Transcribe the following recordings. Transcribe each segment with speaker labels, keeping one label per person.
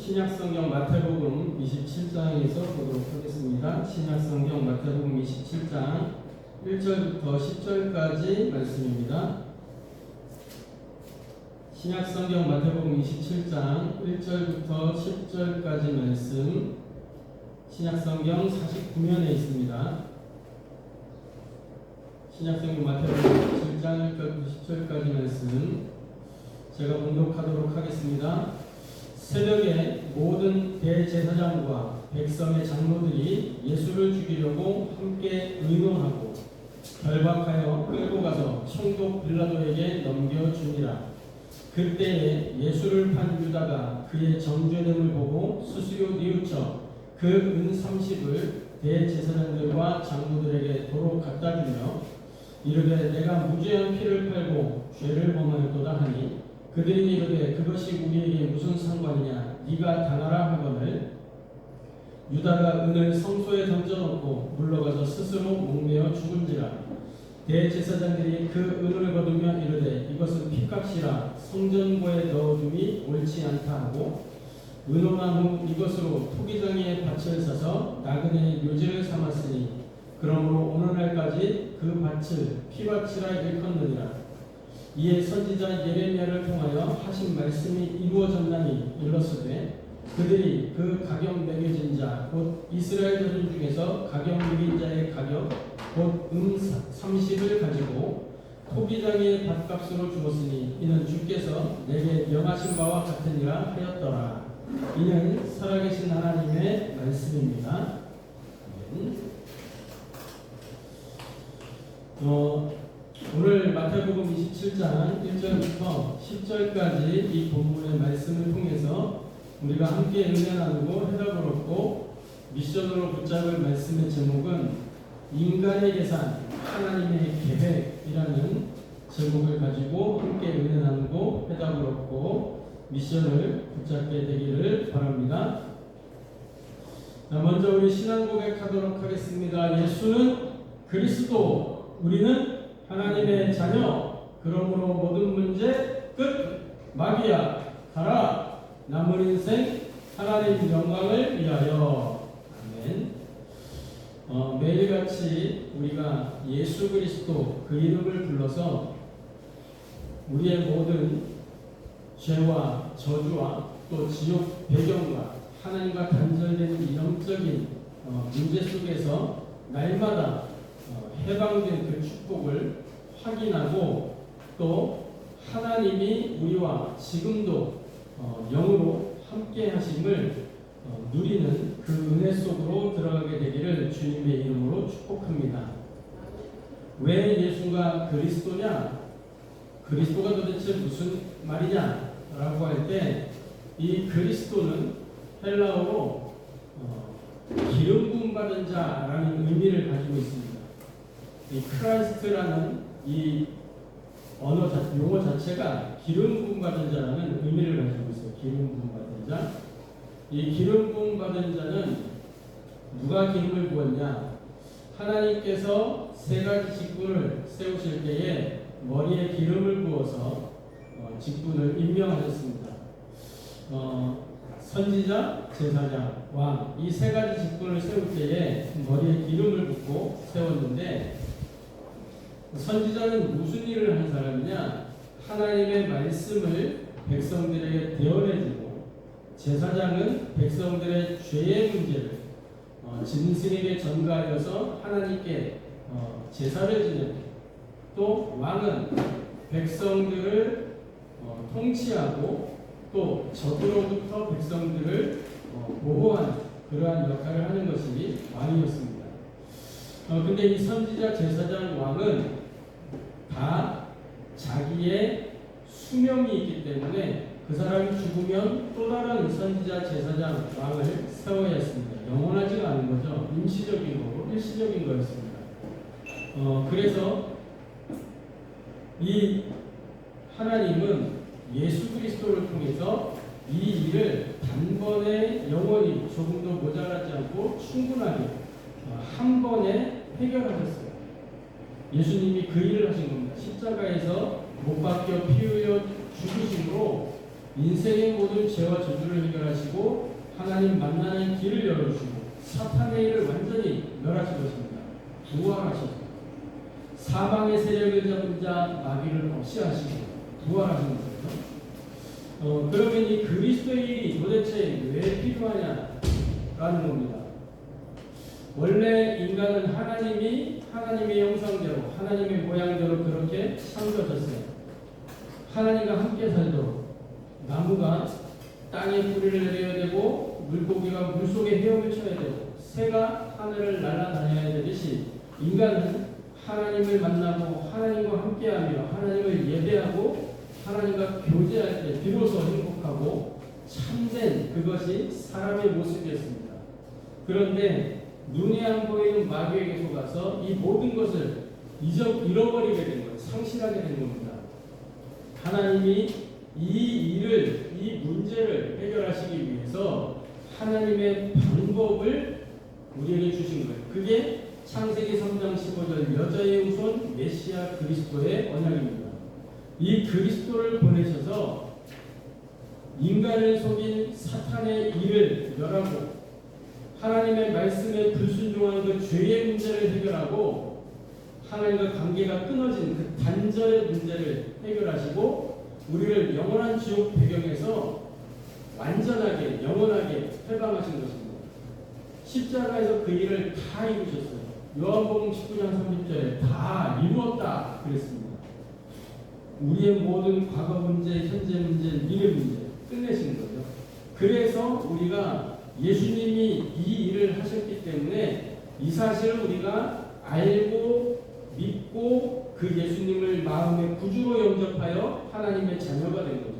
Speaker 1: 신약성경 마태복음 27장에서 보도록 하겠습니다. 신약성경 마태복음 27장 1절부터 10절까지 말씀입니다. 신약성경 마태복음 27장 1절부터 10절까지 말씀, 신약성경 49면에 있습니다. 신약성경 마태복음 27장 1절부터 10절까지 말씀 제가 봉독하도록 하겠습니다. 새벽에 모든 대제사장과 백성의 장로들이 예수를 죽이려고 함께 의논하고 결박하여 끌고 가서 총독 빌라도에게 넘겨주니라. 그때에 예수를 판 유다가 그의 정죄됨을 보고 스스로 뉘우쳐 그 은 30을 대제사장들과 장로들에게 도로 갖다 주며 이르되 내가 무죄한 피를 팔고 죄를 범하였도다 하니 그들이 이르되 그것이 우리에게 무슨 상관이냐, 네가 당하라 하거늘 유다가 은을 성소에 던져놓고 물러가서 스스로 목매어 죽은지라. 대제사장들이 그 은을 거두며 이르되 이것은 피값이라 성전고에 넣어둠이 옳지 않다 하고 의논한 후 이것으로 토기장에 밭을 사서 나그네의 묘지를 삼았으니 그러므로 오늘날까지 그 밭을 피밭이라 일컫느니라. 이에 선지자 예레미야를 통하여 하신 말씀이 이루어졌나니 일렀으되 그들이 그 가격 매겨진 자 곧 이스라엘 자손 중에서 가격 매긴 자의 가격 곧 30을 가지고 토기장의 밭값으로 주었으니 이는 주께서 내게 명하신 바와 같으니라 하였더라. 이는 살아계신 하나님의 말씀입니다. 오늘 마태복음 27장 1절부터 10절까지 이 본문의 말씀을 통해서 우리가 함께 은혜 나누고 해답을 얻고 미션으로 붙잡을 말씀의 제목은 인간의 계산, 하나님의 계획이라는 제목을 가지고 함께 은혜 나누고 해답을 얻고 미션을 붙잡게 되기를 바랍니다. 먼저 우리 신앙 고백하도록 하겠습니다. 예수는 그리스도, 우리는 하나님의 자녀, 그러므로 모든 문제 끝, 마귀야 가라, 남은 인생 하나님 영광을 위하여. 아멘. 매일같이 우리가 예수 그리스도 그 이름을 불러서 우리의 모든 죄와 저주와 또 지옥 배경과 하나님과 단절된 영적인 문제 속에서 날마다 해방된 그 축복을 확인하고 또 하나님이 우리와 지금도 영으로 함께 하심을 누리는 그 은혜 속으로 들어가게 되기를 주님의 이름으로 축복합니다. 왜 예수가 그리스도냐? 그리스도가 도대체 무슨 말이냐? 라고 할 때 이 그리스도는 헬라어로 기름 부음 받은 자라는 의미를 가지고 있습니다. 이 크라이스트라는 이 용어 자체가 기름 부음 받은 자라는 의미를 가지고 있어요. 기름 부음 받은 자. 이 기름 부음 받은 자는 누가 기름을 부었냐? 하나님께서 세 가지 직분을 세우실 때에 머리에 기름을 부어서 직분을 임명하셨습니다. 선지자, 제사장, 왕, 이 세 가지 직분을 세울 때에 머리에 기름을 붓고 세웠는데, 선지자는 무슨 일을 한 사람이냐? 하나님의 말씀을 백성들에게 대언해주고, 제사장은 백성들의 죄의 문제를 짐승에게 전가하여서 하나님께 제사를 지내고, 또 왕은 백성들을 통치하고 또 적으로부터 백성들을 보호하는 그러한 역할을 하는 것이 왕이었습니다. 근데 이 선지자, 제사장, 왕은 다 자기의 수명이 있기 때문에 그 사람이 죽으면 또 다른 선지자, 제사장, 왕을 세워야 했습니다. 영원하지가 않은 거죠. 임시적인 거고 일시적인 거였습니다. 그래서 이 하나님은 예수 그리스도를 통해서 이 일을 단번에 영원히 조금도 모자라지 않고 충분하게 한 번에 해결하셨어요. 예수님이 그 일을 하신 겁니다. 십자가에서 못 박혀 피 흘려 죽으심으로 인생의 모든 죄와 저주를 해결하시고 하나님 만나는 길을 열어주시고 사탄의 일을 완전히 멸하실 것입니다. 부활하셨습니다. 사망의 세력을 잡은 자 마귀를 없이 하시고 부활하신 거죠. 그러면 이 그리스도의 일이 도대체 왜 필요하냐라는 겁니다. 원래 인간은 하나님의 형상대로 하나님의 모양대로 그렇게 창조하셨어요. 하나님과 함께 살도록 나무가 땅에 뿌리를 내려야 되고 물고기가 물속에 헤엄을 쳐야 되고 새가 하늘을 날아다녀야 되듯이 인간은 하나님을 만나고 하나님과 함께하며 하나님을 예배하고 하나님과 교제할 때 비로소 행복하고 참된 그것이 사람의 모습이었습니다. 그런데 눈에 안 보이는 마귀에게 속아서 이 모든 것을 잃어버리게 된 거예요. 상실하게 된 겁니다. 하나님이 이 문제를 해결하시기 위해서 하나님의 방법을 우리에게 주신 거예요. 그게 창세기 3장 15절 여자의 후손 메시아 그리스도의 언약입니다. 이 그리스도를 보내셔서 인간을 속인 사탄의 일을 멸하고 하나님의 말씀에 불순종한 그 죄의 문제를 해결하고 하나님과 관계가 끊어진 그 단절의 문제를 해결하시고 우리를 영원한 지옥 배경에서 완전하게 영원하게 해방하신 것입니다. 십자가에서 그 일을 다 이루셨어요. 요한복음 19장 30절에 다 이루었다 그랬습니다. 우리의 모든 과거 문제, 현재 문제, 미래 문제 끝내시는 거죠. 그래서 우리가 예수님이 이 일을 하셨기 때문에 이 사실을 우리가 알고 믿고 그 예수님을 마음의 구주로 영접하여 하나님의 자녀가 된 거죠.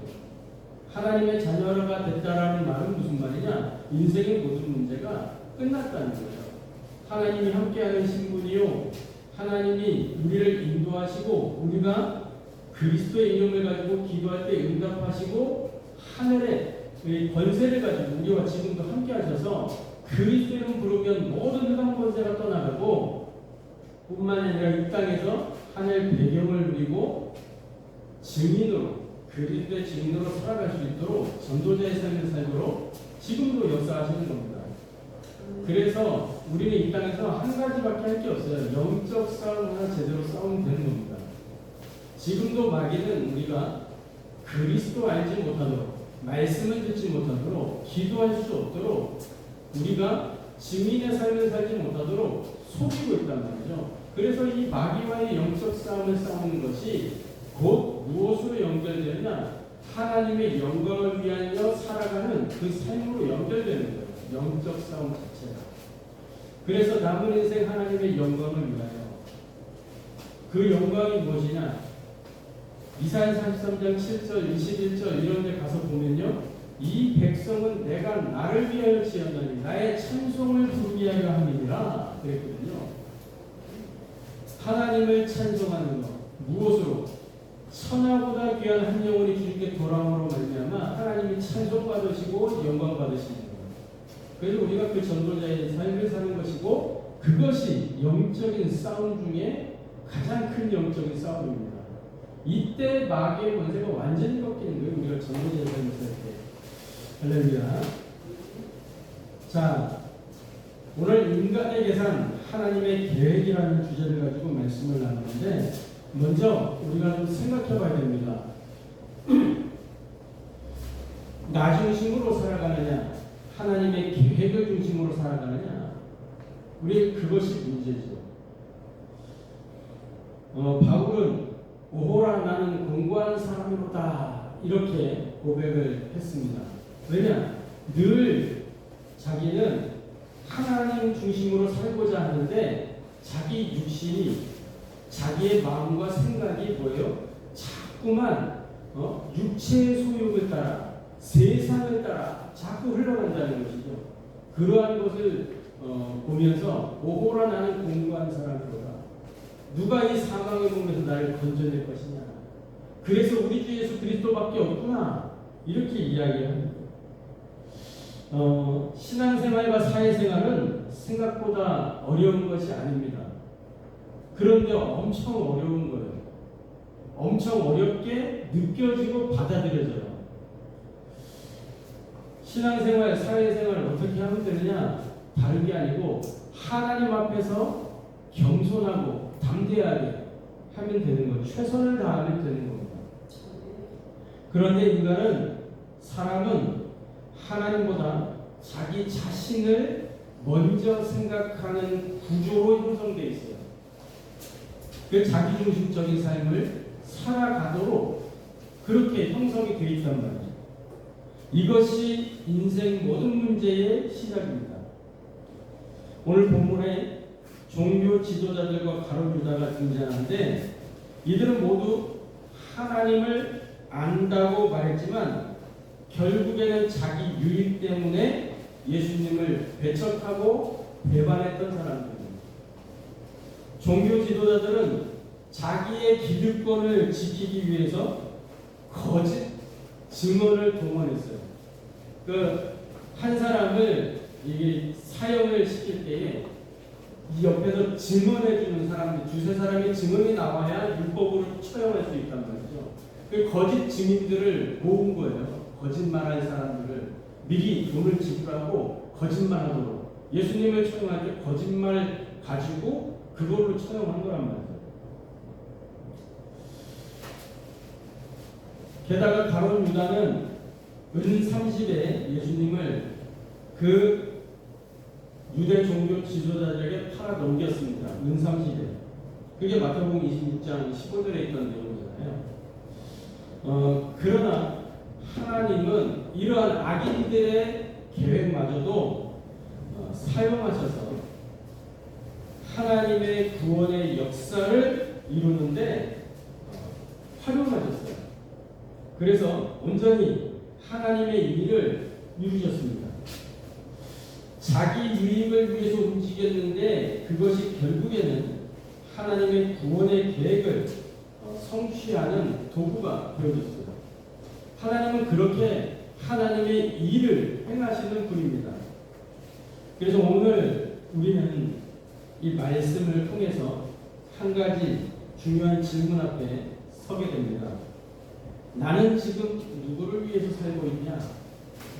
Speaker 1: 하나님의 자녀가 됐다라는 말은 무슨 말이냐? 인생의 모든 문제가 끝났다는 거예요. 하나님이 함께하는 신분이요, 하나님이 우리를 인도하시고 우리가 그리스도의 이름을 가지고 기도할 때 응답하시고 하늘의 권세를 가지고 우리와 지금도 함께하셔서 그리스도 이름 부르면 모든 흑암 권세가 떠나가고 뿐만 아니라 이 땅에서 하늘 배경을 누리고 증인으로 그리스도의 증인으로 살아갈 수 있도록 전도자의 삶을 살도록 지금도 역사하시는 겁니다. 그래서 우리는 이 땅에서 한 가지밖에 할 게 없어요. 영적 싸움 하나 제대로 싸우면 되는 겁니다. 지금도 마귀는 우리가 그리스도 알지 못하도록 말씀을 듣지 못하도록 기도할 수 없도록 우리가 증인의 삶을 살지 못하도록 속이고 있단 말이죠. 그래서 이 마귀와의 영적 싸움을 싸우는 것이 곧 무엇으로 연결되느냐? 하나님의 영광을 위하여 살아가는 그 삶으로 연결되는 거예요. 영적 싸움 자체가. 그래서 남은 인생 하나님의 영광을 위하여. 그 영광이 무엇이냐? 이사야 33장 7절 21절 이런 데 가서 보면요, 이 백성은 내가 나를 위하여 지었나니 나의 찬송을 부르게 하려 함이니라 그랬거든요. 하나님을 찬송하는 것 무엇으로? 천하보다 귀한 한 영혼이 주님께 돌아옴으로 말미암아 하나님이 찬송받으시고 영광 받으시는 거예요. 그래서 우리가 그 전도자의 삶을 사는 것이고 그것이 영적인 싸움 중에 가장 큰 영적인 싸움입니다. 이때 마귀의 권세가 완전히 꺾이는 거예요. 우리가 전도자의 삶을 살 때. 할렐루야. 자, 오늘 인간의 계산 하나님의 계획이라는 주제를 가지고 말씀을 나누는데 먼저 우리가 좀 생각해 봐야 됩니다. 나 중심으로 살아가느냐 하나님의 계획을 중심으로 살아가느냐 우리 그것이 문제죠. 바울은 오호라 나는 공고한 사람이로다 이렇게 고백을 했습니다. 왜냐? 늘 자기는 하나님 중심으로 살고자 하는데 자기 육신이 자기의 마음과 생각이 뭐예요? 자꾸만 육체의 소욕을 따라 세상을 따라 자꾸 흘러간다는 것이죠. 그러한 것을 보면서 오호라 나는 공고한 사람이로다. 누가 이 사망의 몸에서 나를 건져낼 것이냐. 그래서 우리 주 예수 그리스도밖에 없구나. 이렇게 이야기합니다. 신앙생활과 사회생활은 생각보다 어려운 것이 아닙니다. 그런데 엄청 어려운 거예요. 엄청 어렵게 느껴지고 받아들여져요. 신앙생활, 사회생활을 어떻게 하면 되느냐? 다른 게 아니고 하나님 앞에서 겸손하고 담대하게 하면 되는 거예요. 최선을 다하면 되는 겁니다. 그런데 사람은 하나님보다 자기 자신을 먼저 생각하는 구조로 형성되어 있어요. 그 자기중심적인 삶을 살아가도록 그렇게 형성이 되어 있단 말이에요. 이것이 인생 모든 문제의 시작입니다. 오늘 본문에 종교 지도자들과 가룟 유다가 등장하는데 이들은 모두 하나님을 안다고 말했지만 결국에는 자기 유익 때문에 예수님을 배척하고 배반했던 사람들입니다. 종교 지도자들은 자기의 기득권을 지키기 위해서 거짓 증언을 동원했어요. 한 사람을 이게 사형을 시킬 때에 이 옆에서 증언해주는 사람들, 두세 사람의 증언이 나와야 율법으로 처형할 수 있단 말이죠. 그 거짓 증인들을 모은 거예요. 거짓말한 사람들을 미리 돈을 지불하고 거짓말하도록 예수님을 처형할 때 거짓말 가지고 그걸로 처형한 거란 말이에요. 게다가 가룟 유다는 은 30에 예수님을 그 유대 종교 지도자들에게 팔아 넘겼습니다. 은 30에. 그게 마태복음 26장 15절에 있던 내용이잖아요. 그러나 하나님은 이러한 악인들의 계획마저도 사용하셔서 하나님의 구원의 역사를 이루는데 활용하셨어요. 그래서 온전히 하나님의 일을 이루셨습니다. 자기 유익을 위해서 움직였는데 그것이 결국에는 하나님의 구원의 계획을 성취하는 도구가 되어졌어요. 하나님은 그렇게 하나님의 일을 행하시는 분입니다. 그래서 오늘 우리는 이 말씀을 통해서 한 가지 중요한 질문 앞에 서게 됩니다. 나는 지금 누구를 위해서 살고 있냐?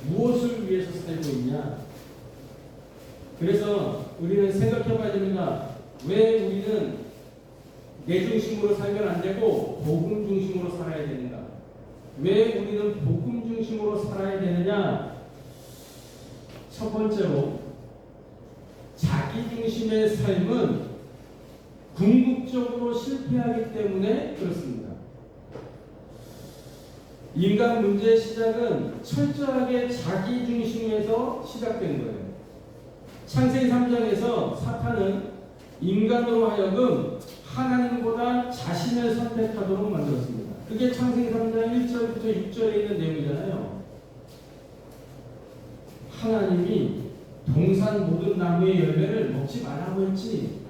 Speaker 1: 무엇을 위해서 살고 있냐? 그래서 우리는 생각해 봐야 됩니다. 왜 우리는 내 중심으로 살면 안 되고 복음 중심으로 살아야 되는가? 왜 우리는 복음 중심으로 살아야 되느냐? 첫 번째로 자기 중심의 삶은 궁극적으로 실패하기 때문에 그렇습니다. 인간 문제의 시작은 철저하게 자기 중심에서 시작된 거예요. 창세기 3장에서 사탄은 인간으로 하여금 하나님보다 자신을 선택하도록 만들었습니다. 그게 창세기 3장 1절부터 6절에 있는 내용이잖아요. 하나님이 동산 모든 나무의 열매를 먹지 말라고 했지.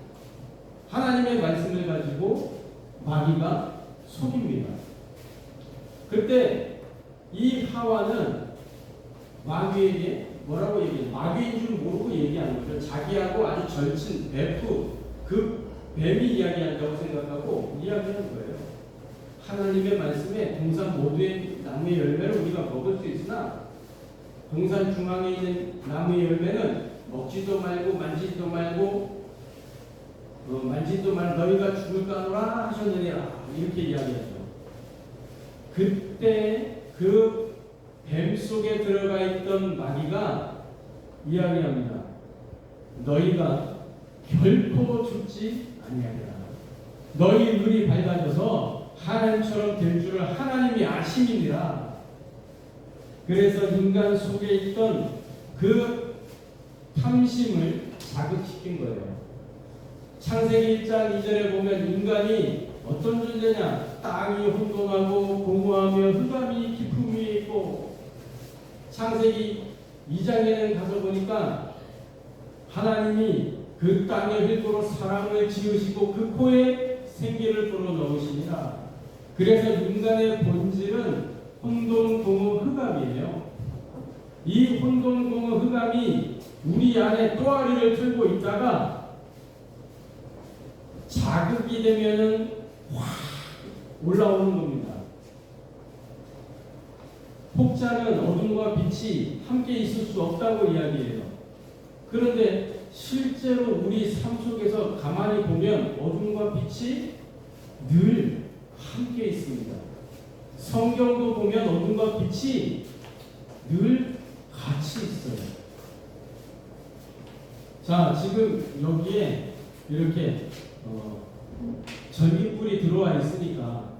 Speaker 1: 하나님의 말씀을 가지고 마귀가 속입니다. 그때 이 하와는 마귀에게 뭐라고 얘기해요? 마귀인 줄 모르고 얘기하는 거죠. 자기하고 아주 절친 베프 그 뱀이 이야기한다고 생각하고 이야기하는 거예요. 하나님의 말씀에 동산 모두의 나무의 열매를 우리가 먹을 수 있으나 동산 중앙에 있는 나무의 열매는 먹지도 말고 만지지도 말고 너희가 죽을까노라 하셨느니라 이렇게 이야기하죠. 그때 그 뱀 속에 들어가 있던 마귀가 이야기합니다. 너희가 결코 죽지 아니하리라. 너희 눈이 밝아져서 하나님처럼 될 줄을 하나님이 아심이니라. 그래서 인간 속에 있던 그 탐심을 자극시킨 거예요. 창세기 1장 2절에 보면 인간이 어떤 존재냐? 땅이 혼돈하고 공허하며 흑암이 깊음 위에 있고, 창세기 2장에는 가서 보니까 하나님이 그 땅의 흙으로 사람을 지으시고 그 코에 생기를 불어넣으시니라. 그래서 인간의 본질은 혼돈공허 흑암이에요. 이 혼돈공허 흑암이 우리 안에 또아리를 틀고 있다가 자극이 되면은 확 올라오는 겁니다. 혹자는 어둠과 빛이 함께 있을 수 없다고 이야기해요. 그런데 실제로 우리 삶 속에서 가만히 보면 어둠과 빛이 늘 함께 있습니다. 성경도 보면 어둠과 빛이 늘 같이 있어요. 자, 지금 여기에 이렇게 전기불이 들어와 있으니까,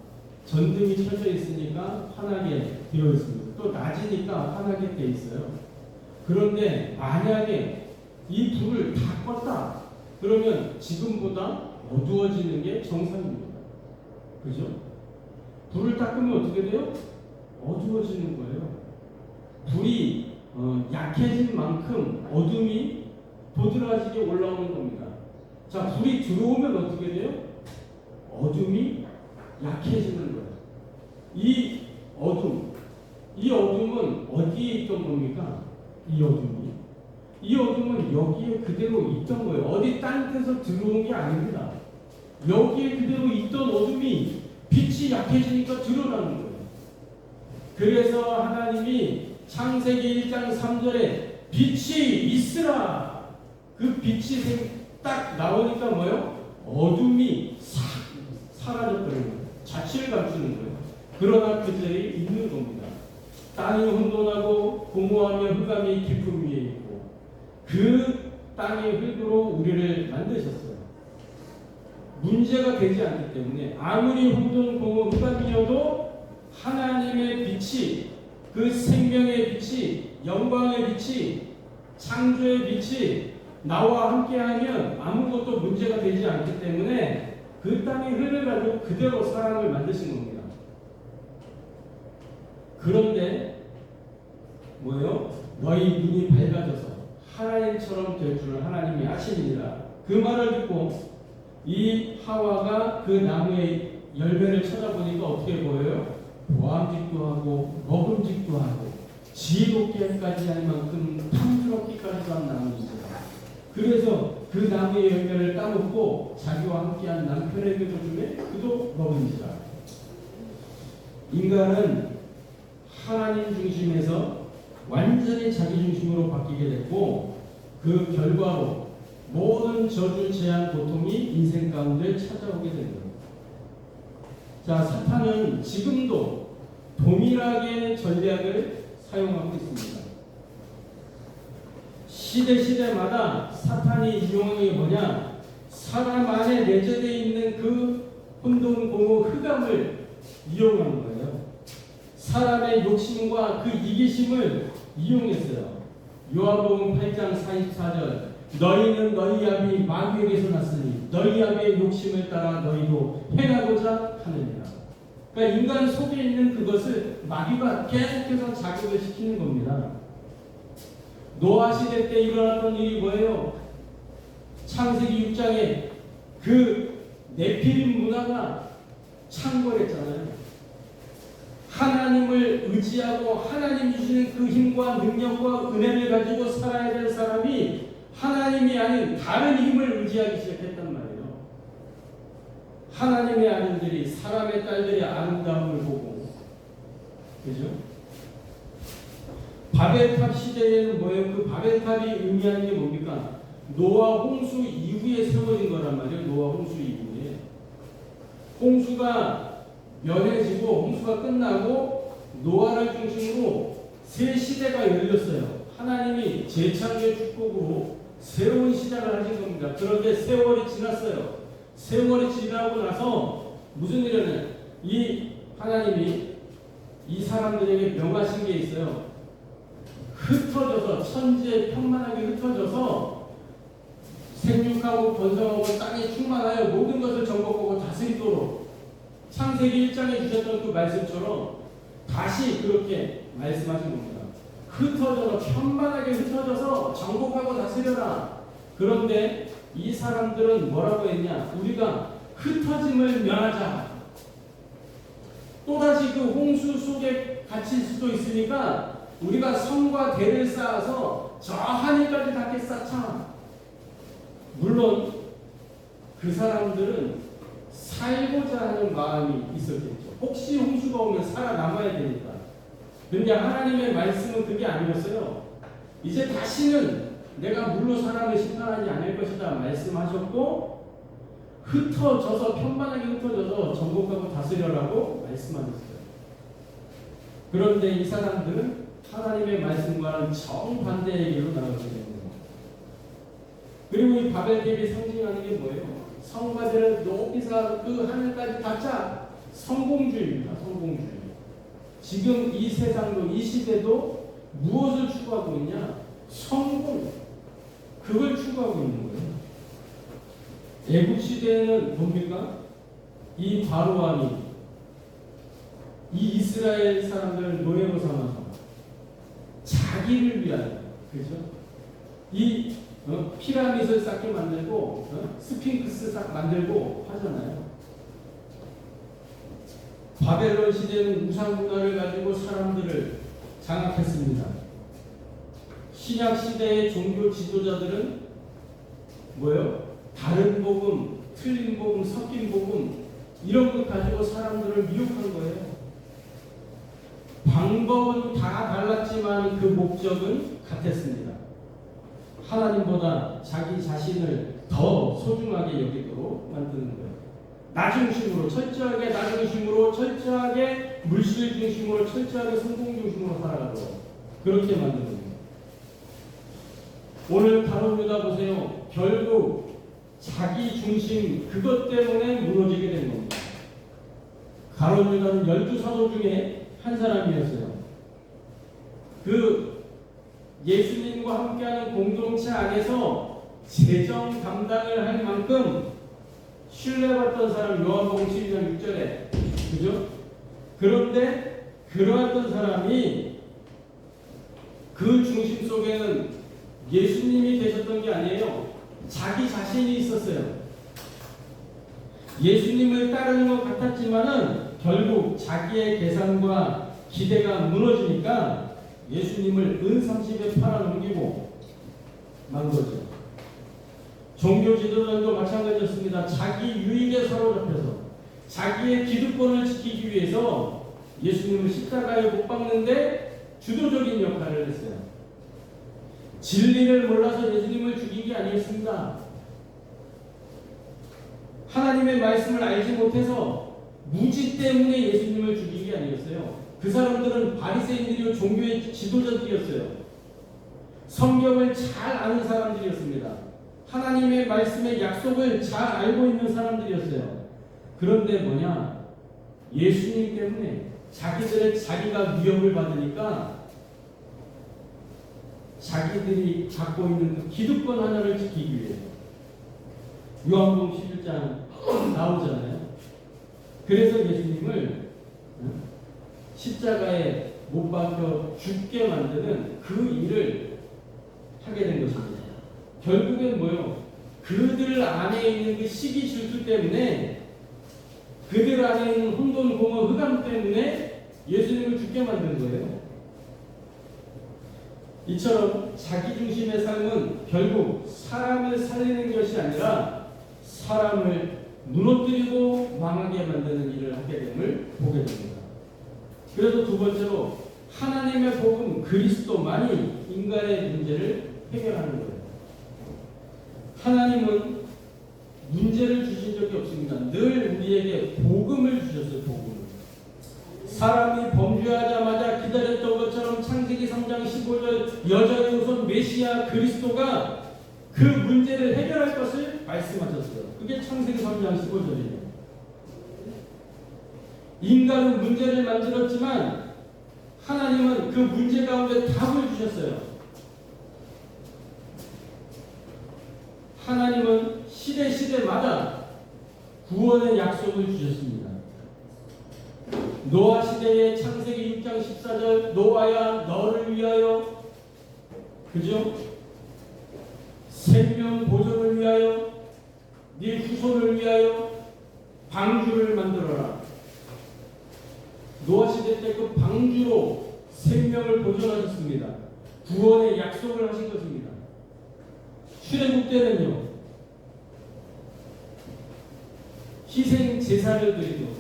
Speaker 1: 전등이 켜져 있으니까 환하게 되어 있습니다. 또 낮이니까 환하게 되어 있어요. 그런데 만약에 이 불을 다 껐다 그러면 지금보다 어두워지는 게 정상입니다. 그죠? 불을 딱 끄면 어떻게 돼요? 어두워지는 거예요. 불이 약해진 만큼 어둠이 도드라지게 올라오는 겁니다. 자, 불이 들어오면 어떻게 돼요? 어둠이 약해지는 거예요. 이 어둠은 어디에 있던 겁니까? 이 어둠은 여기에 그대로 있던 거예요. 어디 딴 데서 들어온 게 아닙니다. 여기에 그대로 있던 어둠이 빛이 약해지니까 드러나는 거예요. 그래서 하나님이 창세기 1장 3절에 빛이 있으라, 그 빛이 딱 나오니까 뭐요? 어둠이 싹 사라져버리는 거예요. 자취를 감추는 거예요. 그러나 그 자리에 있는 겁니다. 땅이 혼돈하고 공허하며 흑암이 깊음 위에 있고, 그 땅의 흙으로 우리를 만드셨어요. 문제가 되지 않기 때문에 아무리 혼돈, 공허, 흑암이어도 하나님의 빛이, 그 생명의 빛이, 영광의 빛이, 창조의 빛이 나와 함께하면 아무것도 문제가 되지 않기 때문에 그 땅의 흙을 가지고 그대로 사람을 만드신 겁니다. 그런데 뭐예요? 너희 눈이 밝아져서 하나님처럼 될 줄은 하나님이 아시니라. 그 말을 듣고 이 하와가 그 나무의 열매를 찾아보니까 어떻게 보여요? 보암직도 하고 먹음직도 하고 지혜롭게까지 할 만큼 탐스럽기까지 한 나무입니다. 그래서 그 나무의 열매를 따먹고 자기와 함께한 남편에게도 주매 그도 먹은지라. 인간은 하나님 중심에서 완전히 자기 중심으로 바뀌게 됐고, 그 결과로 모든 저주, 재앙, 고통이 인생 가운데 찾아오게 된 거예요. 자, 사탄은 지금도 동일하게 전략을 사용하고 있습니다. 시대마다 사탄이 이용하는 게 뭐냐? 사람 안에 내재되어 있는 그 혼돈, 공허, 흑암을 이용하는 거예요. 사람의 욕심과 그 이기심을 이용했어요. 요한복음 8장 44절, 너희는 너희 아비 마귀에게서 났으니 너희 아비의 욕심을 따라 너희도 행하고자 하느니라. 그러니까 인간 속에 있는 그것을 마귀가 계속해서 자극을 시키는 겁니다. 노아 시대 때 일어났던 일이 뭐예요? 창세기 6장에 그 네피림 문화가 창궐했잖아요. 하나님을 의지하고 하나님 주시는 그 힘과 능력과 은혜를 가지고 살아야 될 사람이 하나님이 아닌 다른 힘을 의지하기 시작했단 말이에요. 하나님의 아들들이, 사람의 딸들의 아름다움을 보고, 그죠? 바벨탑 시대에는 뭐예요? 그 바벨탑이 의미하는 게 뭡니까? 노아 홍수 이후에 세워진 거란 말이에요. 노아 홍수 이후에. 홍수가 면해지고 홍수가 끝나고 노아를 중심으로 새 시대가 열렸어요. 하나님이 재창조의 축복으로 새로운 시작을 하신 겁니다. 그런데 세월이 지났어요. 세월이 지나고 나서 무슨 일이냐면 이 하나님이 이 사람들에게 명하신 게 있어요. 흩어져서, 천지에 평만하게 흩어져서 생육하고 번성하고 땅에 충만하여 모든 것을 정복하고 다스리도록, 창세기 1장에 주셨던 그 말씀처럼 다시 그렇게 말씀하신 겁니다. 흩어져서, 편만하게 흩어져서 정복하고 다스려라. 그런데 이 사람들은 뭐라고 했냐? 우리가 흩어짐을 면하자. 또다시 그 홍수 속에 갇힐 수도 있으니까 우리가 성과 대를 쌓아서 저 하늘까지 닿게 쌓자. 물론 그 사람들은 살고자 하는 마음이 있었겠죠. 혹시 홍수가 오면 살아남아야 되니까. 근데 하나님의 말씀은 그게 아니었어요. 이제 다시는 내가 물로 사람을 심판하지 않을 것이다 말씀하셨고, 흩어져서 편만하게 흩어져서 정복하고 다스려라고 말씀하셨어요. 그런데 이 사람들은 하나님의 말씀과는 정반대의 길로 나가게 됩니다. 그리고 이 바벨탑이 상징하는 게 뭐예요? 성과들을 높이서 그 하늘까지 닿자. 성공주의입니다. 성공주의. 지금 이 세상도 이 시대도 무엇을 추구하고 있냐? 성공. 그걸 추구하고 있는 거예요. 애국 시대에는 뭡니까? 이 바로왕이 이 이스라엘 사람들을 노예로 삼아서 자기를 위하여, 그죠? 이 피라밋을 쌓게 만들고 스핑크스 싹 만들고 하잖아요. 바벨론 시대는 우상 문화를 가지고 사람들을 장악했습니다. 신약 시대의 종교 지도자들은 뭐예요? 다른 복음, 틀린 복음, 섞인 복음 이런 것 가지고 사람들을 미혹한 거예요. 방법은 다 달랐지만 그 목적은 같았습니다. 하나님보다 자기 자신을 더 소중하게 여기도록 만드는 거예요. 나 중심으로, 철저하게 나 중심으로, 철저하게 물질 중심으로, 철저하게 성공 중심으로 살아가도록 그렇게 만드는 거예요. 오늘 가룟 유다 보세요. 결국 자기 중심 그것 때문에 무너지게 된 겁니다. 가룟 유다는 12사도 중에 한 사람이었어요. 그 예수님과 함께하는 공동체 안에서 재정 담당을 할 만큼 신뢰받던 사람, 요한복음 12장 6절에, 그죠? 그런데 그러했던 사람이 그 중심 속에는 예수님이 계셨던 게 아니에요. 자기 자신이 있었어요. 예수님을 따르는 것 같았지만은 결국 자기의 계산과 기대가 무너지니까 예수님을 은30에 팔아넘기고 만 거죠. 종교 지도자들도 마찬가지였습니다. 자기 유익에 사로잡혀서 자기의 기득권을 지키기 위해서 예수님을 십자가에 못 박는데 주도적인 역할을 했어요. 진리를 몰라서 예수님을 죽인 게 아니었습니다. 하나님의 말씀을 알지 못해서 무지 때문에 예수님을 죽인 게 아니었어요. 그 사람들은 바리새인들이요 종교의 지도자들이었어요. 성경을 잘 아는 사람들이었습니다. 하나님의 말씀의 약속을 잘 알고 있는 사람들이었어요. 그런데 뭐냐? 예수님 때문에 자기가 위협을 받으니까 자기들이 갖고 있는 그 기득권 하나를 지키기 위해 요한복음 11장 나오잖아요. 그래서 예수님을 십자가에 못 박혀 죽게 만드는 그 일을 하게 된 것입니다. 결국엔 뭐요? 그들 안에 있는 그 시기 질투 때문에, 그들 안에 있는 혼돈, 공허, 흑암 때문에 예수님을 죽게 만든 거예요. 이처럼 자기 중심의 삶은 결국 사람을 살리는 것이 아니라 사람을 무너뜨리고 망하게 만드는 일을 하게 됨을 보게 됩니다. 그래서 두 번째로 하나님의 복음 그리스도만이 인간의 문제를 해결하는 거예요. 하나님은 문제를 주신 적이 없습니다. 늘 우리에게 복음을 주셨어요. 복음을. 사람이 범죄하자마자 기다렸던 것처럼 창세기 3장 15절 여자의 후손 메시아 그리스도가 그 문제를 해결할 것을 말씀하셨어요. 그게 창세기 3장 15절이에요. 인간은 문제를 만들었지만 하나님은 그 문제 가운데 답을 주셨어요. 하나님은 시대마다 구원의 약속을 주셨습니다. 노아 시대의 창세기 6장 14절 노아야 너를 위하여, 그죠? 생명 보존을 위하여 네 후손을 위하여 방주를 만들어라. 노아 시대 때 그 방주로 생명을 보존하셨습니다. 구원의 약속을 하신 것입니다. 출애굽 때는요, 희생 제사를 드리고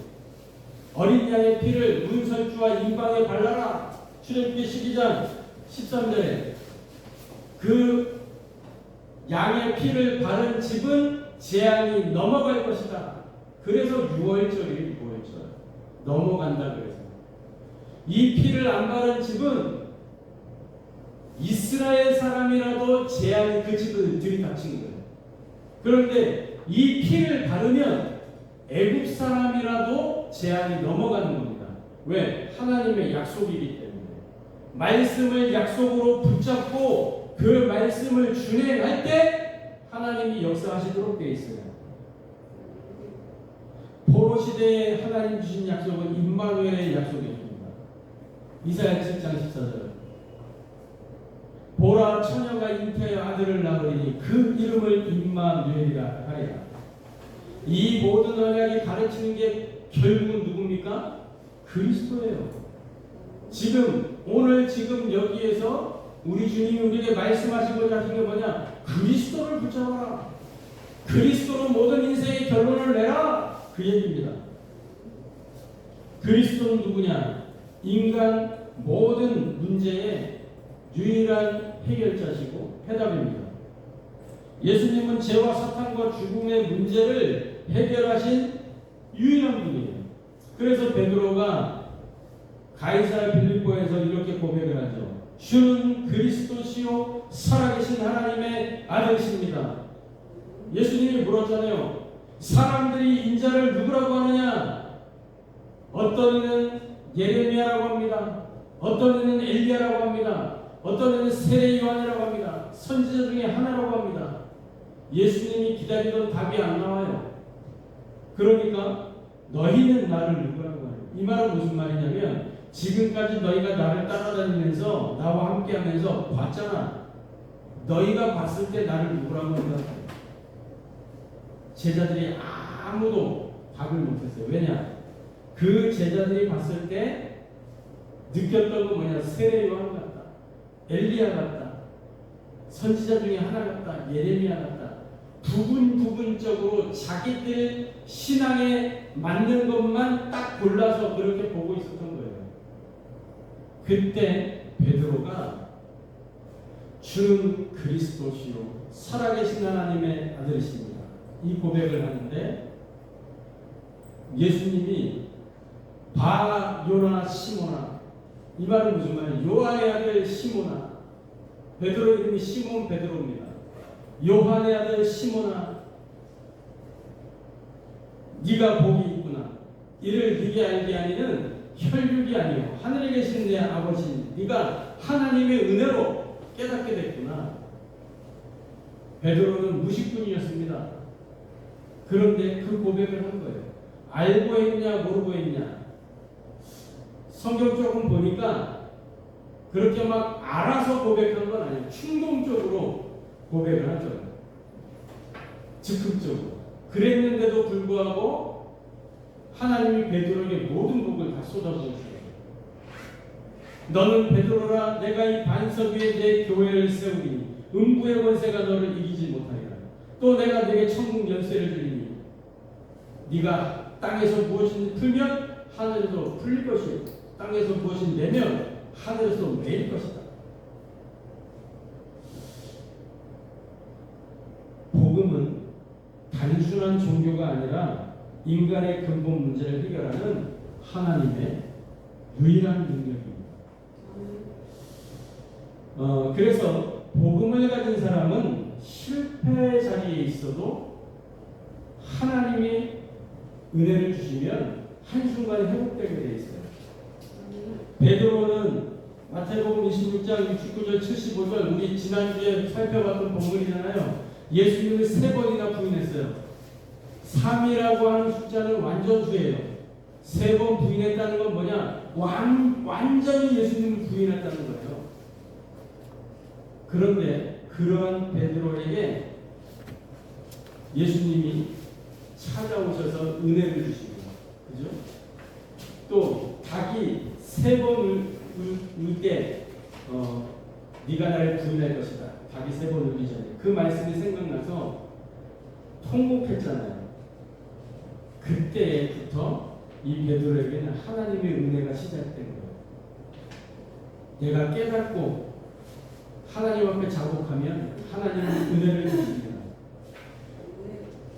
Speaker 1: 어린 양의 피를 문설주와 임방에 발라라. 출애굽기 12장 13절에 그 양의 피를 바른 집은 재앙이 넘어갈 것이다. 그래서 6월절이 6월절 넘어간다. 그래서 이 피를 안 바른 집은 이스라엘 사람이라도 재앙이 그 집을 들이닥치는 거예요. 그런데 이 피를 바르면 애굽 사람이라도 재앙이 넘어가는 겁니다. 왜? 하나님의 약속이기 때문에. 말씀을 약속으로 붙잡고 그 말씀을 준행할 때 하나님이 역사하시도록 되어 있어요. 포로 시대에 하나님 주신 약속은 임마누엘의 약속이었습니다. 이사야 7장 14절. 보라 처녀가 잉태하여 아들을 낳으리니 그 이름을 임마누엘이라 하리라. 이 모든 언약이 가르치는 게 결국은 누굽니까? 그리스도예요. 오늘 여기에서 우리 주님이 우리에게 말씀하시고자 하신 게 뭐냐? 그리스도를 붙잡아라. 그리스도로 모든 인생의 결론을 내라. 그 얘기입니다. 그리스도는 누구냐? 인간 모든 문제의 유일한 해결자시고 해답입니다. 예수님은 죄와 사탄과 죽음의 문제를 해결하신 유일한 분이에요. 그래서 베드로가 가이사랴 빌립보에서 이렇게 고백을 하죠. 주는 그리스도시요 살아계신 하나님의 아들이십니다. 예수님이 물었잖아요. 사람들이 인자를 누구라고 하느냐? 어떤 이는 예레미야라고 합니다. 어떤 이는 엘리야라고 합니다. 어떤 이는 세례 요한이라고 합니다. 선지자 중에 하나라고 합니다. 예수님이 기다리던 답이 안 나와요. 그러니까 너희는 나를 누구라고 하냐? 이 말은 무슨 말이냐면 지금까지 너희가 나를 따라다니면서 나와 함께하면서 봤잖아. 너희가 봤을 때 나를 누구라고 한다? 제자들이 아무도 답을 못했어요. 왜냐? 그 제자들이 봤을 때 느꼈던 건 뭐냐? 세례 요한 같다. 엘리야 같다. 선지자 중에 하나 같다. 예레미야 같다. 부분적으로 자기들 신앙에 맞는 것만 딱 골라서 그렇게 보고 있었던 거예요. 그때 베드로가 주는 그리스도시요 살아계신 하나님의 아들이십니다. 이 고백을 하는데 예수님이 바 요나 시모나, 이 말은 무슨 말이에요? 요한의 아들 시모나. 베드로 이름이 시몬 베드로입니다. 요한의 아들 시모나, 네가 복이 있구나. 이를 네게 알게 하니는 혈육이 아니요 하늘에 계신 내 아버지, 네가 하나님의 은혜로 깨닫게 됐구나. 베드로는 무식꾼이었습니다. 그런데 그 고백을 한 거예요. 알고 했냐 모르고 했냐. 성경 조금 보니까 그렇게 막 알아서 고백한 건 아니에요. 충동적으로 고백을 하죠. 즉흥적으로. 그랬는데도 불구하고 하나님이 베드로에게 모든 복을 다 쏟아부으셨어요. 너는 베드로라, 내가 이 반석 위에 내 교회를 세우리니 음부의 권세가 너를 이기지 못하리라. 또 내가 네게 천국 열쇠를 주리니 네가 땅에서 무엇인지 풀면 하늘에서 풀릴 것이요 땅에서 무엇인지 내면 하늘에서 매일 것이다. 복음은 단순한 종교가 아니라 인간의 근본 문제를 해결하는 하나님의 유일한 능력입니다. 그래서 복음을 가진 사람은 실패 자리에 있어도 하나님이 은혜를 주시면 한순간에 회복되게 되어 있어요. 베드로는 마태복음 26장 69절 75절 우리 지난주에 살펴봤던 본문이잖아요. 예수님을 3번이나 부인했어요. 3이라고 하는 숫자는 완전수예요. 3번 부인했다는 건 뭐냐? 완전히 예수님을 부인했다는 거예요. 그런데 그러한 베드로에게 예수님이 찾아오셔서 은혜를 주십니다. 그죠? 또 닭이 3번 울 때 네가 나를 부인할 것이다. 닭이 3번 울기 전에 그 말씀이 생각나서 통곡했잖아요. 그때부터 이 베드로에게는 하나님의 은혜가 시작된 거예요. 내가 깨닫고 하나님 앞에 자복하면 하나님은 은혜를 주십니다.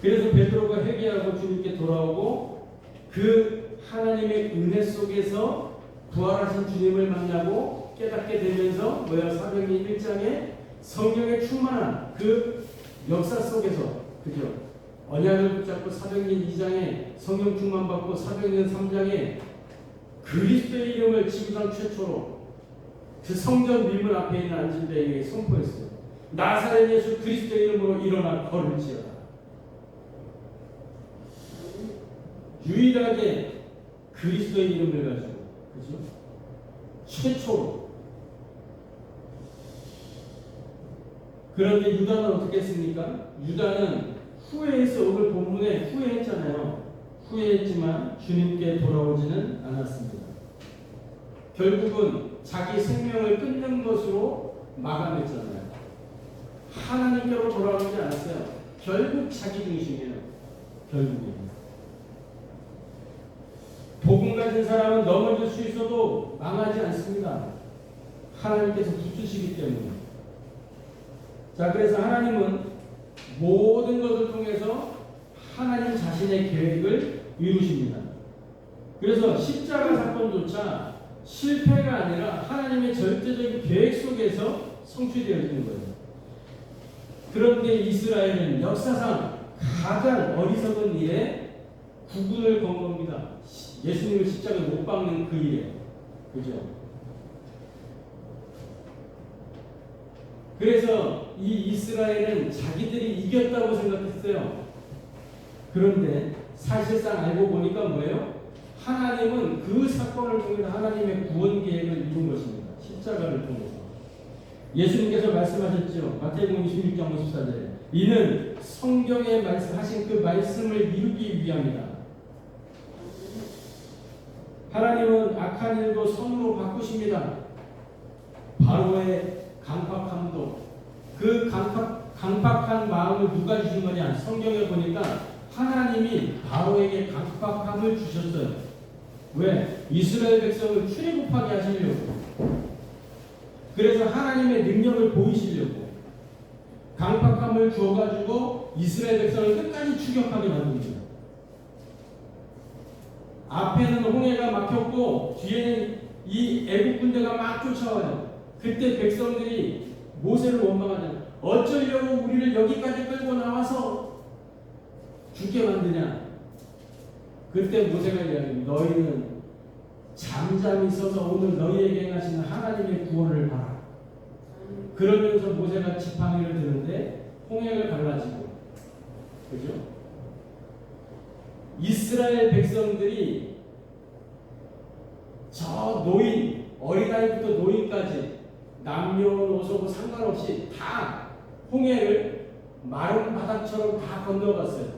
Speaker 1: 그래서 베드로가 회개하고 주님께 돌아오고 그 하나님의 은혜 속에서 부활하신 주님을 만나고 깨닫게 되면서 사도행전 1장에 성령에 충만한 그 역사 속에서 그죠? 언약을 붙잡고 사도행전 2장에 성령 충만 받고 사도행전 3장에 그리스도의 이름을 지구상 최초로 그 성전 밀문 앞에 있는 앉은 자에게 선포했어요. 나사렛 예수 그리스도의 이름으로 일어나 걸을지어다. 유일하게 그리스도의 이름을 가지고 그죠? 최초로. 그런데 유다는 어떻게 했습니까? 유다는 후회해서 오늘 본문에 후회했잖아요. 후회했지만 주님께 돌아오지는 않았습니다. 결국은 자기 생명을 끊는 것으로 마감했잖아요. 하나님께로 돌아오지 않았어요. 결국 자기 중심이에요. 결국에. 복음 가진 사람은 넘어질 수 있어도 망하지 않습니다. 하나님께서 붙으시기 때문에. 자, 그래서 하나님은 모든 것을 통해서 하나님 자신의 계획을 이루십니다. 그래서 십자가 사건조차 실패가 아니라 하나님의 절대적인 계획 속에서 성취되어지는 거예요. 그런데 이스라엘은 역사상 가장 어리석은 일에 구분을 건 겁니다. 예수님을 십자가에 못 박는 그 일에. 그죠? 그래서 이 이스라엘은 자기들이 이겼다고 생각했어요. 그런데 사실상 알고 보니까 뭐예요? 하나님은 그 사건을 통해서 하나님의 구원 계획을 이룬 것입니다. 십자가를 통해서. 예수님께서 말씀하셨죠. 마태복음 26장 54절에 이는 성경에 말씀하신 그 말씀을 이루기 위함이다. 하나님은 악한 일도 선으로 바꾸십니다. 바로의 강팍함도 그 강팍한 마음을 누가 주신 거냐? 성경에 보니까 하나님이 바로에게 강팍함을 주셨어요. 왜? 이스라엘 백성을 출애굽하게 하시려고. 그래서 하나님의 능력을 보이시려고 강팍함을 주어가지고 이스라엘 백성을 끝까지 추격하게 만듭니다. 앞에는 홍해가 막혔고 뒤에는 이 애국 군대가 막 쫓아와요. 그때 백성들이 모세를 원망하잖아요. 어쩌려고 우리를 여기까지 끌고 나와서 죽게 만드냐. 그때 모세가 이야기합니다. 너희는 잠잠히 서서 오늘 너희에게 행하시는 하나님의 구원을 봐라. 그러면서 모세가 지팡이를 드는데 홍해가 갈라지고, 그죠? 이스라엘 백성들이 저 노인, 어린아이부터 노인까지 남녀노소 상관없이 다 홍해를 마른 바닥처럼 다 건너갔어요.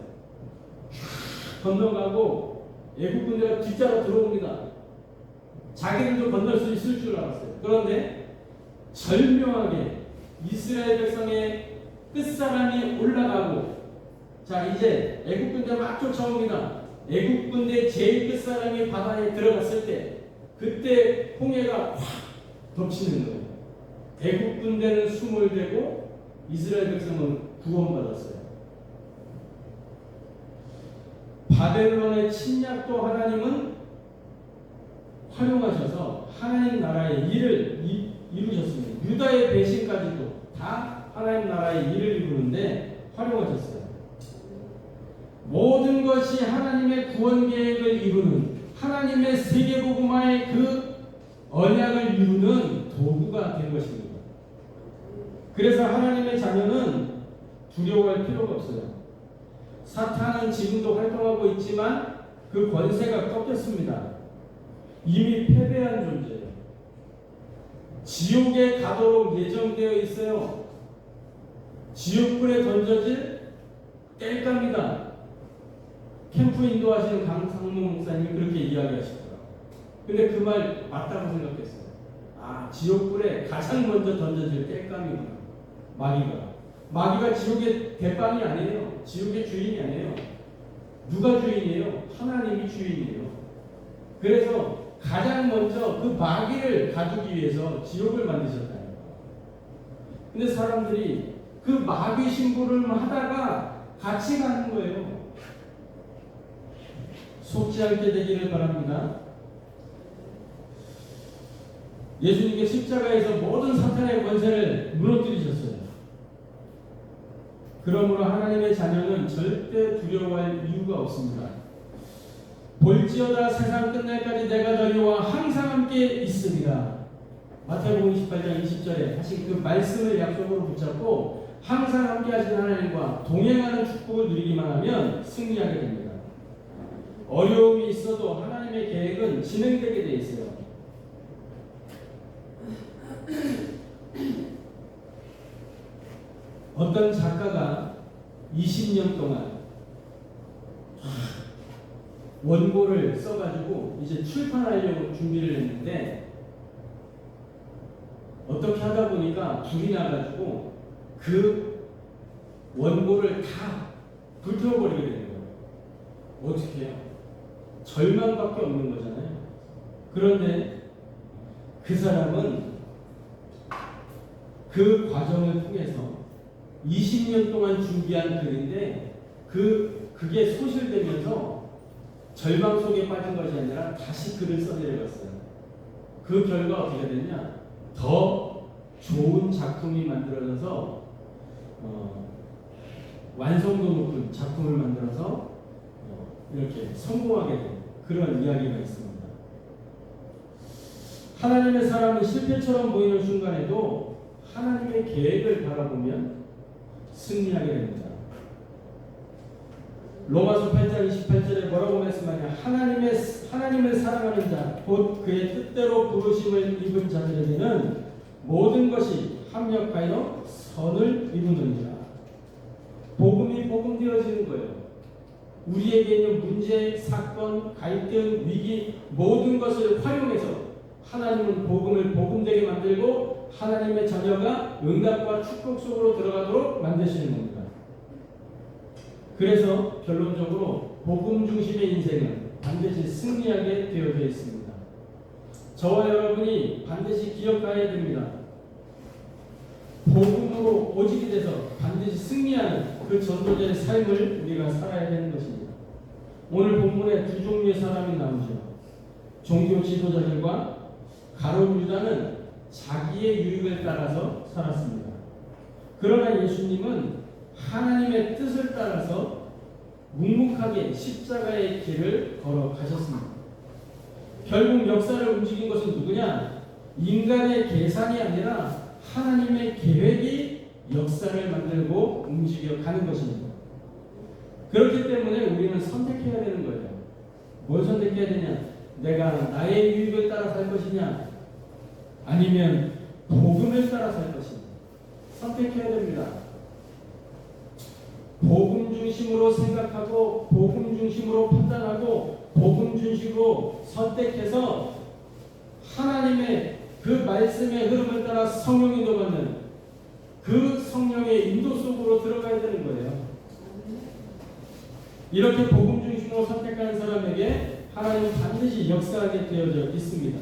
Speaker 1: 건너가고 애국 군대가 뒷자로 들어옵니다. 자기들도 건널 수 있을 줄 알았어요. 그런데 절묘하게 이스라엘 백성의 끝사람이 올라가고, 자 이제 애국 군대 막 쫓아옵니다. 애국 군대 제일 끝사람이 바다에 들어갔을 때 그때 홍해가 확 덮치는 거예요. 애국 군대는 숨을 대고 이스라엘 백성은 구원받았어요. 바벨론의 침략도 하나님은 활용하셔서 하나님 나라의 일을 이루셨습니다. 유다의 배신까지도 다 하나님 나라의 일을 이루는데 활용하셨어요. 모든 것이 하나님의 구원 계획을 이루는 하나님의 세계복음화의 그 언약을 이루는 도구가 된 것입니다. 그래서 하나님의 자녀는 두려워할 필요가 없어요. 사탄은 지금도 활동하고 있지만 그 권세가 꺾였습니다. 이미 패배한 존재예요. 지옥에 가도록 예정되어 있어요. 지옥불에 던져질 땔감이다. 캠프 인도하시는 강상무 목사님이 그렇게 이야기하시더라고요. 근데 그 말 맞다고 생각했어요. 아, 지옥불에 가장 먼저 던져질 땔감이구나. 마귀가 지옥의 대빵이 아니에요. 지옥의 주인이 아니에요. 누가 주인이에요? 하나님이 주인이에요. 그래서 가장 먼저 그 마귀를 가두기 위해서 지옥을 만드셨다. 근데 사람들이 그 마귀 신부를 하다가 같이 가는 거예요. 속지 않게 되기를 바랍니다. 예수님께 십자가에서 모든 사탄의 권세를 무너뜨리셨어요. 그러므로 하나님의 자녀는 절대 두려워할 이유가 없습니다. 볼지어다 세상 끝날까지 내가 너희와 항상 함께 있으리라. 마태복음 28장 20절에 하신 그 말씀을 약속으로 붙잡고 항상 함께 하신 하나님과 동행하는 축복을 누리기만 하면 승리하게 됩니다. 어려움이 있어도 하나님의 계획은 진행되게 돼 있어요. 어떤 작가가 20년 동안 원고를 써가지고 이제 출판하려고 준비를 했는데 어떻게 하다 보니까 불이 나가지고 그 원고를 다 불태워버리게 되는 거예요. 어떻게 해요? 절망밖에 없는 거잖아요. 그런데 그 사람은 그 과정을 통해서 20년 동안 준비한 글인데 그게 소실되면서 절망 속에 빠진 것이 아니라 다시 글을 써내려갔어요. 그 결과 어떻게 됐냐? 더 좋은 작품이 만들어져서 완성도 높은 작품을 만들어서 이렇게 성공하게 된 그런 이야기가 있습니다. 하나님의 사람은 실패처럼 보이는 순간에도 하나님의 계획을 바라보면 승리하게 됩니다. 로마서 8장 28절에 뭐라고 말씀하냐? 하나님을 사랑하는 자, 곧 그의 뜻대로 부르심을 입은 자들에게는 모든 것이 합력하여 선을 이루느니라. 복음이 복음되어지는 거예요. 우리에게 있는 문제, 사건, 갈등, 위기 모든 것을 활용해서 하나님은 복음을 복음되게 만들고 하나님의 자녀가 응답과 축복 속으로 들어가도록 만드시는 겁니다. 그래서 결론적으로 복음 중심의 인생은 반드시 승리하게 되어져 있습니다. 저와 여러분이 반드시 기억해야 됩니다. 복음으로 오직이 돼서 반드시 승리하는 그 전도자의 삶을 우리가 살아야 되는 것입니다. 오늘 본문에 두 종류의 사람이 나오죠. 종교 지도자들과 가룟 유다는 자기의 유익을 따라서 살았습니다. 그러나 예수님은 하나님의 뜻을 따라서 묵묵하게 십자가의 길을 걸어가셨습니다. 결국 역사를 움직인 것은 누구냐? 인간의 계산이 아니라 하나님의 계획이 역사를 만들고 움직여가는 것입니다. 그렇기 때문에 우리는 선택해야 되는 거예요. 뭘 선택해야 되냐? 내가 나의 유익을 따라 살 것이냐? 아니면 복음을 따라 살 것이냐? 선택해야 됩니다. 복음 중심으로 생각하고 복음 중심으로 판단하고 복음 중심으로 선택해서 하나님의 그 말씀의 흐름을 따라 성령이 인도받는 그 성령의 인도 속으로 들어가야 되는 거예요. 이렇게 복음 중심으로 선택하는 사람에게 하나님은 반드시 역사하게 되어져 있습니다.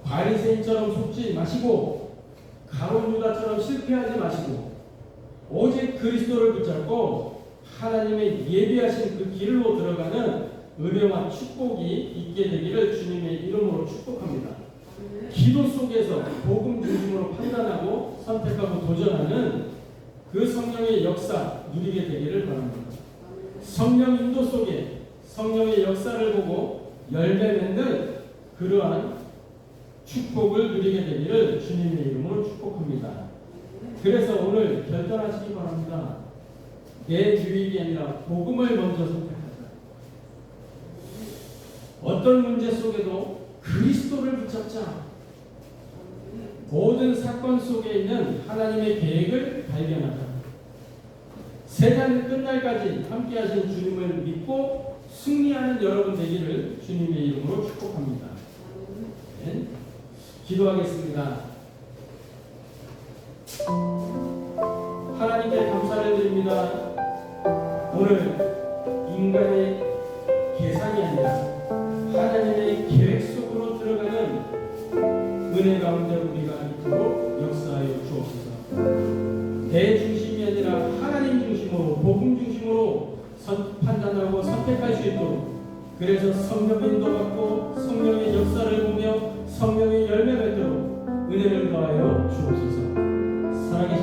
Speaker 1: 바리새인처럼 속지 마시고 가룟 유다처럼 실패하지 마시고 오직 그리스도를 붙잡고 하나님의 예비하신 그 길로 들어가는 은혜와 축복이 있게 되기를 주님의 이름으로 축복합니다. 기도 속에서 복음 중심으로 판단하고 선택하고 도전하는 그 성령의 역사 누리게 되기를 바랍니다. 성령 인도 속에 성령의 역사를 보고 열매 맺는 그러한 축복을 누리게 되기를 주님의 이름으로 축복합니다. 그래서 오늘 결단하시기 바랍니다. 내 유익이 아니라 복음을 먼저 선택하자. 어떤 문제 속에도 그리스도를 붙잡자. 모든 사건 속에 있는 하나님의 계획을 발견하자. 세상 끝날까지 함께 하신 주님을 믿고 승리하는 여러분 되기를 주님의 이름으로 축복합니다. 네. 기도하겠습니다. 하나님께 감사를 드립니다. 오늘 인간의 계산이 아니라 하나님의 계획 속으로 은혜 가운데 우리가 있도록 역사하여 주옵소서. 내 중심이 아니라 하나님 중심으로 복음 중심으로 판단하고 선택할 수 있도록, 그래서 성령의 인도받고 성령의 역사를 보며 성령의 열매 맺도록 은혜를 더하여 주옵소서. 살아계신